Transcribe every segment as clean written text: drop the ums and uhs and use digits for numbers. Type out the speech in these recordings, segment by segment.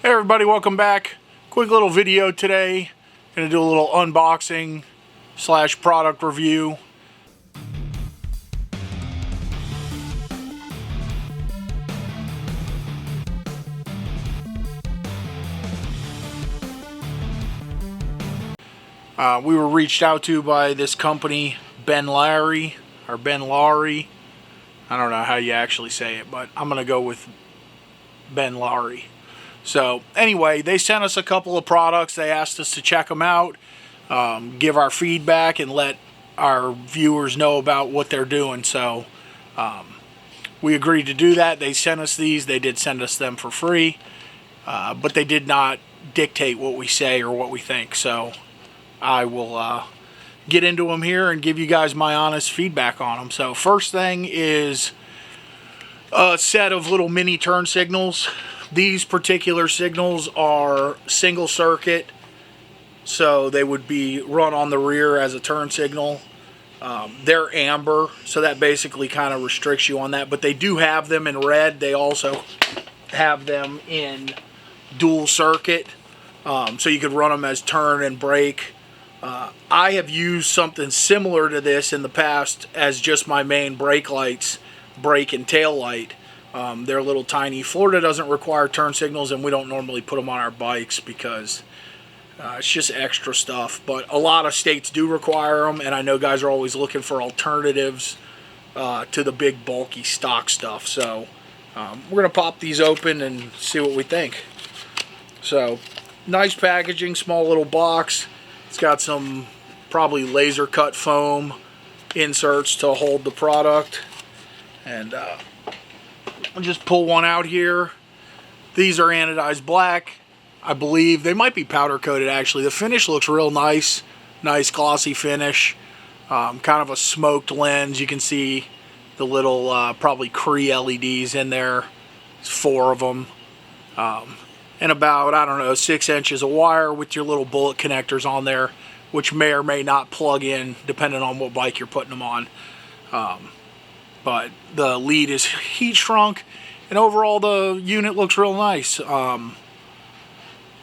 Hey everybody, welcome back. Quick little video today. Gonna do a little unboxing / product review. We were reached out to by this company, Benlari, or Benlari. I don't know how you actually say it, but I'm gonna go with Benlari. So anyway, they sent us a couple of products. They asked us to check them out, give our feedback, and let our viewers know about what they're doing. So we agreed to do that. They sent us these. They did send us them for free, but they did not dictate what we say or what we think. So I will get into them here and give you guys my honest feedback on them. So first thing is a set of little mini turn signals. These particular signals are single circuit, so they would be run on the rear as a turn signal. They're amber, so that basically kind of restricts you on that, but they do have them in red. They also have them in dual circuit, so you could run them as turn and brake. I have used something similar to this in the past as just my main brake lights, brake and tail light. They're a little tiny. Florida doesn't require turn signals, and we don't normally put them on our bikes because it's just extra stuff. But a lot of states do require them, and I know guys are always looking for alternatives to the big bulky stock stuff. So we're going to pop these open and see what we think. So nice packaging, small little box. It's got some probably laser cut foam inserts to hold the product. And I'll just pull one out here. These are anodized black, I believe. They might be powder coated actually. The finish looks real nice. Nice glossy finish. Kind of a smoked lens. You can see the little probably Cree LEDs in there. There's 4 of them. And about, I don't know, 6 inches of wire with your little bullet connectors on there, which may or may not plug in depending on what bike you're putting them on. But the lead is heat shrunk, and overall the unit looks real nice.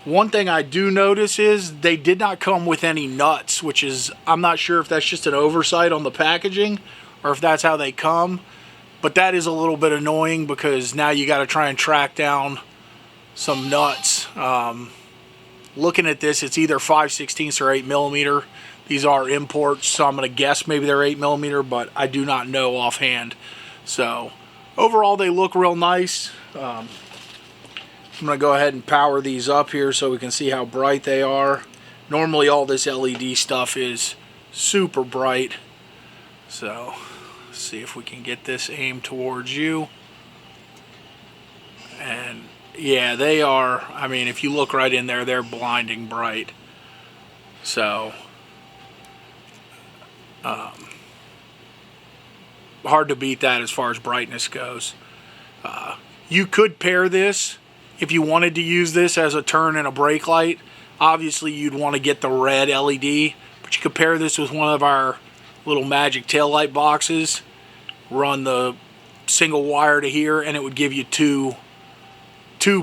One thing I do notice is they did not come with any nuts, which is, I'm not sure if that's just an oversight on the packaging or if that's how they come, but that is a little bit annoying because now you got to try and track down some nuts. Looking at this, it's either 5/16 or 8mm. These are imports, so I'm going to guess maybe they're 8mm, but I do not know offhand. So overall they look real nice. I'm going to go ahead and power these up here so we can see how bright they are. Normally all this LED stuff is super bright. So let's see if we can get this aimed towards you. And yeah, they are, I mean, if you look right in there, they're blinding bright. So hard to beat that as far as brightness goes. You could pair this if you wanted to use this as a turn and a brake light. Obviously you'd want to get the red LED, but you could pair this with one of our little magic tail light boxes, run the single wire to here, and it would give you two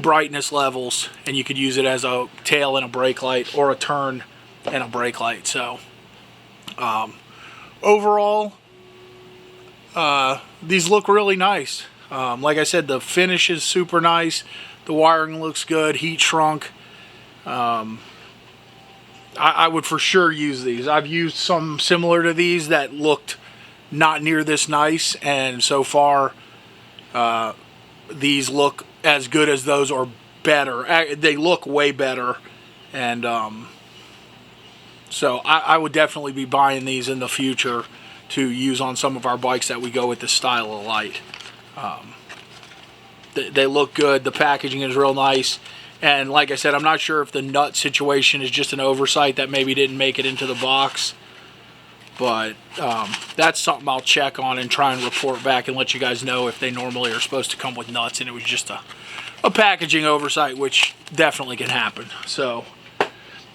brightness levels, and you could use it as a tail and a brake light, or a turn and a brake light. So overall these look really nice. Like I said, the finish is super nice. The wiring looks good, heat shrunk. I would for sure use these. I've used some similar to these that looked not near this nice, and so far these look as good as those or better. They look way better, and so I would definitely be buying these in the future to use on some of our bikes that we go with this style of light. They look good. The packaging is real nice, and like I said, I'm not sure if the nut situation is just an oversight that maybe didn't make it into the box, but that's something I'll check on and try and report back and let you guys know if they normally are supposed to come with nuts and it was just a packaging oversight, which definitely can happen. So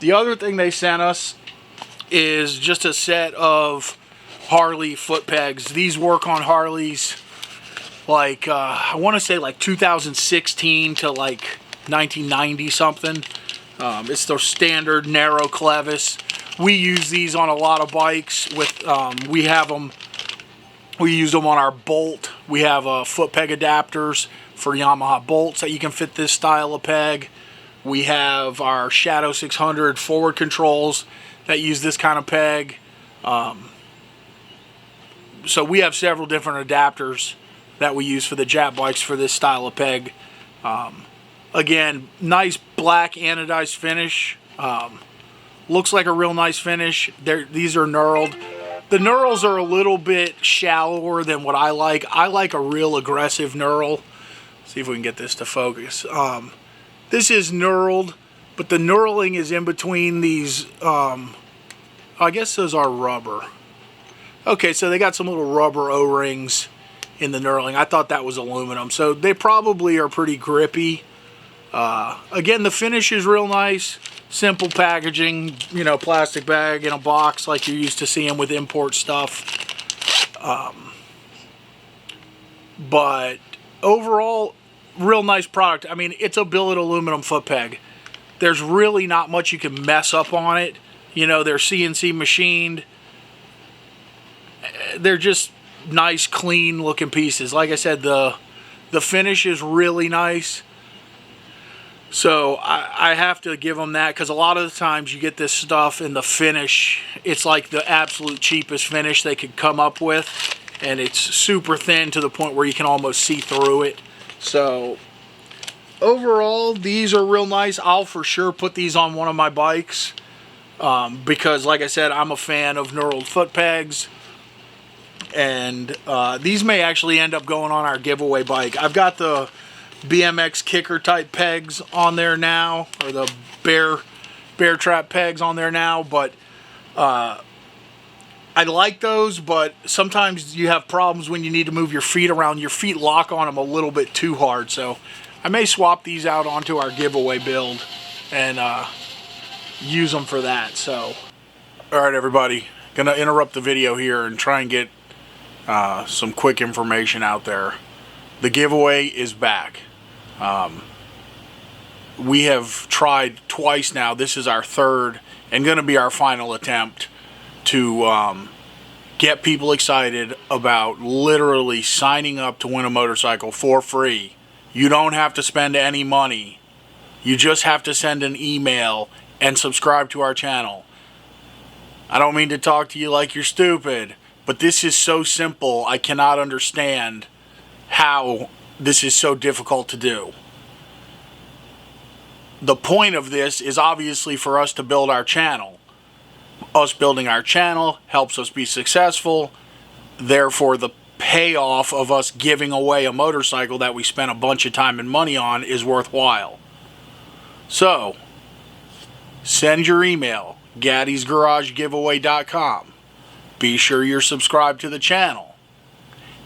the other thing they sent us is just a set of Harley foot pegs. These work on Harleys like I want to say like 2016 to like 1990 something. It's the standard narrow clevis. We use these on a lot of bikes. With we use them on our Bolt. We have Footpeg adapters for Yamaha bolts that you can fit this style of peg. We have our Shadow 600 forward controls that use this kind of peg. So we have several different adapters that we use for the Jap bikes for this style of peg. Again, nice black anodized finish. Looks like a real nice finish. These are knurled. The knurls are a little bit shallower than what I like. I like a real aggressive knurl. See if we can get this to focus. This is knurled, but the knurling is in between these. I guess those are rubber. Okay, so they got some little rubber O-rings in the knurling. I thought that was aluminum, so they probably are pretty grippy. Again, the finish is real nice. Simple packaging, you know, plastic bag in a box like you're used to seeing with import stuff. But overall, real nice product. I mean, it's a billet aluminum foot peg. There's really not much you can mess up on it. You know, they're CNC machined. They're just nice, clean looking pieces. Like I said, the finish is really nice. So I have to give them that, because a lot of the times you get this stuff and the finish, it's like the absolute cheapest finish they could come up with, and it's super thin to the point where you can almost see through it. So overall, these are real nice. I'll for sure put these on one of my bikes, because like I said, I'm a fan of knurled foot pegs. And these may actually end up going on our giveaway bike. I've got the BMX kicker type pegs on there now, or the bear trap pegs on there now, but I like those, but sometimes you have problems when you need to move your feet around. Your feet lock on them a little bit too hard, so I may swap these out onto our giveaway build and use them for that. So alright everybody, gonna interrupt the video here and try and get some quick information out there. The giveaway is back. We have tried twice now. This is our third and going to be our final attempt to get people excited about literally signing up to win a motorcycle for free. You don't have to spend any money. You just have to send an email and subscribe to our channel. I don't mean to talk to you like you're stupid, but this is so simple. I cannot understand how this is so difficult to do. The point of this is obviously for us to build our channel. Us building our channel helps us be successful. Therefore, the payoff of us giving away a motorcycle that we spent a bunch of time and money on is worthwhile. So, send your email, GattisGarageGiveaway.com. Be sure you're subscribed to the channel.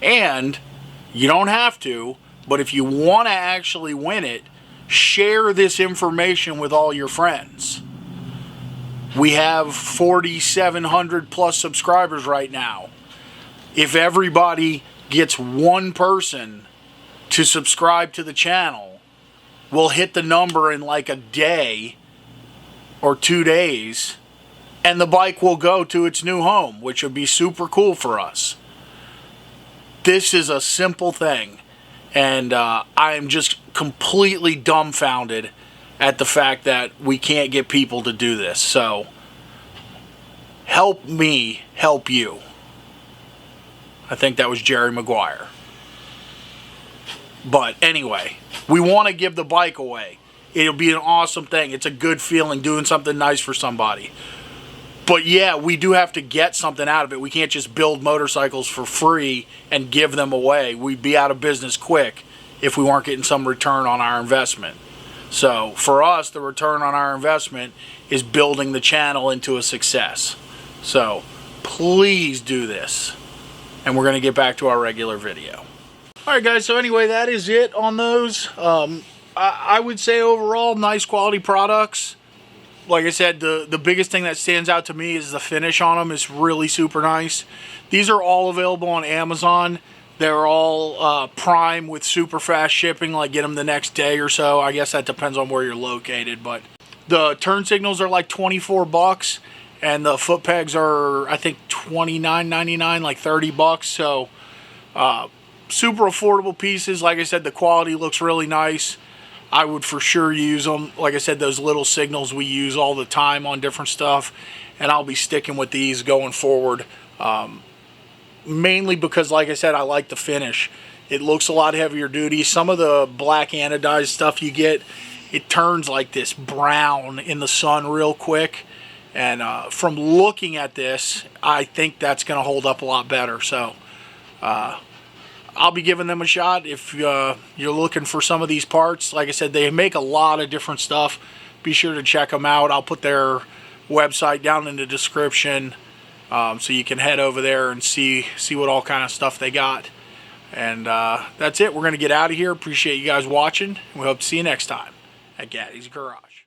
And you don't have to, but if you want to actually win it, share this information with all your friends. We have 4,700 plus subscribers right now. If everybody gets one person to subscribe to the channel, we'll hit the number in like a day or 2 days, and the bike will go to its new home, which would be super cool for us. This is a simple thing, and I am just completely dumbfounded at the fact that we can't get people to do this. So, help me help you. I think that was Jerry Maguire. But anyway, we want to give the bike away. It'll be an awesome thing. It's a good feeling doing something nice for somebody. But yeah, we do have to get something out of it. We can't just build motorcycles for free and give them away. We'd be out of business quick if we weren't getting some return on our investment. So for us, the return on our investment is building the channel into a success. So please do this. And we're going to get back to our regular video. Alright guys, so anyway, that is it on those. I would say overall, nice quality products. Like I said, the biggest thing that stands out to me is the finish on them is really super nice. These are all available on Amazon. They're all prime with super fast shipping, like get them the next day or so. I guess that depends on where you're located, but the turn signals are like 24 bucks, and the foot pegs are, I think, $29.99, like 30 bucks. So super affordable pieces. Like I said, the quality looks really nice. I would for sure use them. Like I said, those little signals we use all the time on different stuff, and I'll be sticking with these going forward. Mainly because, like I said, I like the finish. It looks a lot heavier duty. Some of the black anodized stuff you get, it turns like this brown in the sun real quick. And from looking at this, I think that's going to hold up a lot better. So I'll be giving them a shot. If you're looking for some of these parts, like I said, they make a lot of different stuff. Be sure to check them out. I'll put their website down in the description, so you can head over there and see what all kind of stuff they got. And that's it. We're going to get out of here. Appreciate you guys watching. We hope to see you next time at Gattis Garage.